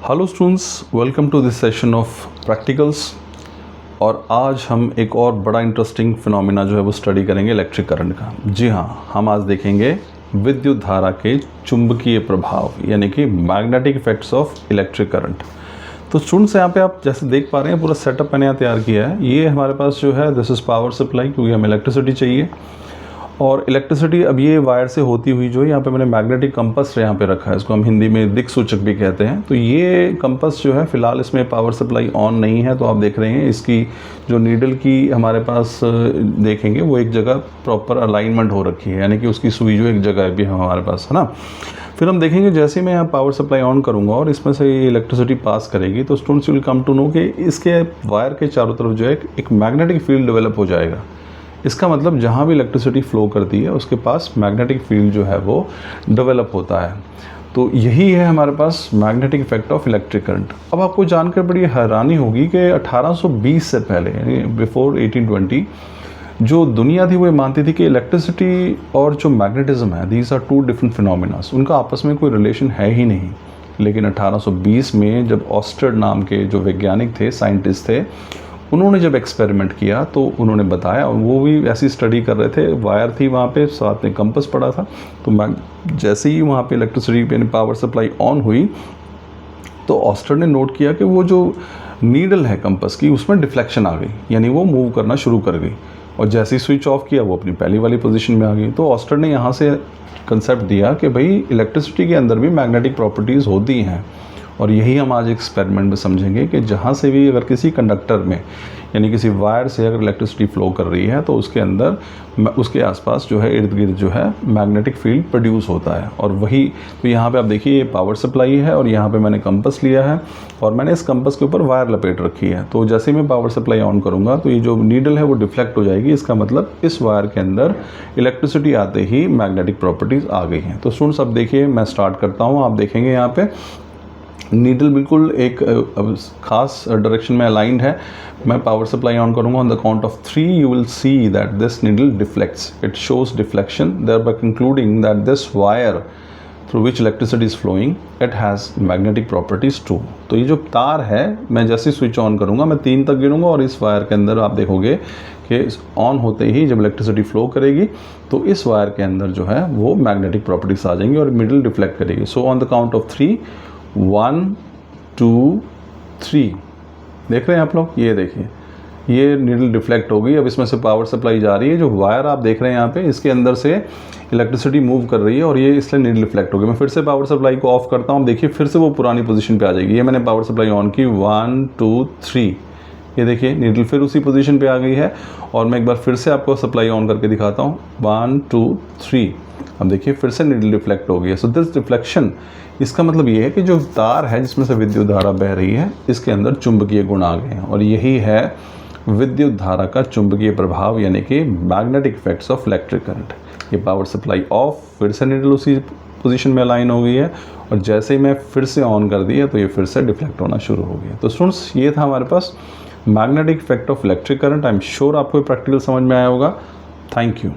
Hello students, welcome to this session of practicals. और आज हम एक और बड़ा इंटरेस्टिंग फिनोमिना जो है वो स्टडी करेंगे इलेक्ट्रिक करंट का। जी हाँ, हम आज देखेंगे विद्युत धारा के चुंबकीय प्रभाव यानी कि magnetic effects of electric current. तो स्टूडेंट्स यहाँ पे आप जैसे देख पा रहे हैं पूरा सेटअप मैंने यहाँ तैयार किया है। ये हमारे पास जो है दिस इज़ पावर सप्लाई, क्योंकि हमें इलेक्ट्रिसिटी चाहिए। और इलेक्ट्रिसिटी अब ये वायर से होती हुई जो यहाँ पे मैंने मैग्नेटिक कंपस यहाँ पे रखा है, इसको हम हिंदी में दिक्सूचक भी कहते हैं। तो ये कंपस जो है फ़िलहाल इसमें पावर सप्लाई ऑन नहीं है, तो आप देख रहे हैं इसकी जो नीडल की हमारे पास देखेंगे वो एक जगह प्रॉपर अलाइनमेंट हो रखी है, यानी कि उसकी सुई जो एक जगह भी है हमारे पास, है ना। फिर हम देखेंगे जैसे मैं यहाँ पावर सप्लाई ऑन करूँगा और इसमें से ये इलेक्ट्रिसिटी पास करेगी तो students will come to know कि इसके वायर के चारों तरफ जो है एक मैग्नेटिक फील्ड डेवलप हो जाएगा। इसका मतलब जहाँ भी इलेक्ट्रिसिटी फ्लो करती है उसके पास मैग्नेटिक फील्ड जो है वो डेवलप होता है। तो यही है हमारे पास magnetic effect of electric current. अब आपको जानकर बड़ी हैरानी होगी कि 1820 से पहले यानी बिफोर 1820 जो दुनिया थी वो मानती थी कि इलेक्ट्रिसिटी और जो मैग्नेटिज्म है these are two different phenomenas, उनका आपस में कोई रिलेशन है ही नहीं। लेकिन 1820 में जब ऑस्टर्ड नाम के जो वैज्ञानिक थे, साइंटिस्ट थे, उन्होंने जब एक्सपेरिमेंट किया तो उन्होंने बताया, और वो भी ऐसी स्टडी कर रहे थे, वायर थी वहाँ पे, साथ में कंपस पड़ा था। तो जैसे ही वहाँ पे इलेक्ट्रिसिटी यानी पावर सप्लाई ऑन हुई तो ऑस्टर ने नोट किया कि वो जो नीडल है कंपस की उसमें डिफ्लेक्शन आ गई, यानी वो मूव करना शुरू कर गई। और जैसे ही स्विच ऑफ किया वो अपनी पहली वाली पोजीशन में आ गई। तो ऑस्टर ने यहाँ से कंसेप्ट दिया कि भाई इलेक्ट्रिसिटी के अंदर भी मैग्नेटिक प्रॉपर्टीज़ होती हैं। और यही हम आज एक्सपेरिमेंट में समझेंगे कि जहाँ से भी अगर किसी कंडक्टर में यानी किसी वायर से अगर इलेक्ट्रिसिटी फ्लो कर रही है तो उसके अंदर उसके आसपास जो है इर्द गिर्द जो है मैग्नेटिक फील्ड प्रोड्यूस होता है। और वही तो यहाँ पे आप देखिए ये पावर सप्लाई है और यहाँ पे मैंने कंपस लिया है और मैंने इस कंपस के ऊपर वायर लपेट रखी है। तो जैसे ही मैं पावर सप्लाई ऑन करूँगा तो ये जो नीडल है वो डिफ्लेक्ट हो जाएगी। इसका मतलब इस वायर के अंदर इलेक्ट्रिसिटी आते ही मैग्नेटिक प्रॉपर्टीज़ आ गई हैं। तो स्टूडेंट्स अब देखिए मैं स्टार्ट करता हूँ। आप देखेंगे यहाँ पे नीडल बिल्कुल एक खास डायरेक्शन में अलाइंड है। मैं पावर सप्लाई ऑन करूँगा, on the count of 3 you will see that this needle deflects, it shows deflection, thereby concluding that this wire through which electricity is flowing it has magnetic properties too। तो ये जो तार है मैं जैसे switch on करूँगा मैं 3 तक गिनूँगा और इस वायर के अंदर आप देखोगे कि ऑन होते ही जब इलेक्ट्रिसिटी फ्लो करेगी तो इस वायर के अंदर जो है वो मैग्नेटिक प्रॉपर्टीज आ जाएंगी और नीडल डिफ्लेक्ट करेगी। So on the count of 3 1 2 3 देख रहे हैं आप लोग, ये देखिए ये नीडल डिफ्लेक्ट हो गई। अब इसमें से पावर सप्लाई जा रही है, जो वायर आप देख रहे हैं यहाँ पे इसके अंदर से इलेक्ट्रिसिटी मूव कर रही है और ये इसलिए नीडल डिफ्लेक्ट हो गई। मैं फिर से पावर सप्लाई को ऑफ करता हूँ, देखिए फिर से वो पुरानी पोजीशन पे आ जाएगी। ये मैंने पावर सप्लाई ऑन की 1 2 3, ये देखिए नीडल फिर उसी पोजीशन पे आ गई है। और मैं एक बार फिर से आपको सप्लाई ऑन करके दिखाता हूँ 1 2 3, अब देखिए फिर से नीडल डिफ्लेक्ट हो गई है। सो दिस डिफ्लेक्शन, इसका मतलब ये है कि जो तार है जिसमें से विद्युत धारा बह रही है इसके अंदर चुंबकीय गुण आ गए हैं। और यही है विद्युत धारा का चुंबकीय प्रभाव यानी कि magnetic effects of electric current. ये पावर सप्लाई ऑफ, फिर से नीडल उसी पोजीशन में अलाइन हो गई है और जैसे ही मैं फिर से ऑन कर दिया तो ये फिर से डिफ्लेक्ट होना शुरू हो गया। तो स्टूडेंट्स ये था हमारे पास magnetic effect of electric current. I am sure आपको प्रैक्टिकल समझ में आया होगा। Thank you.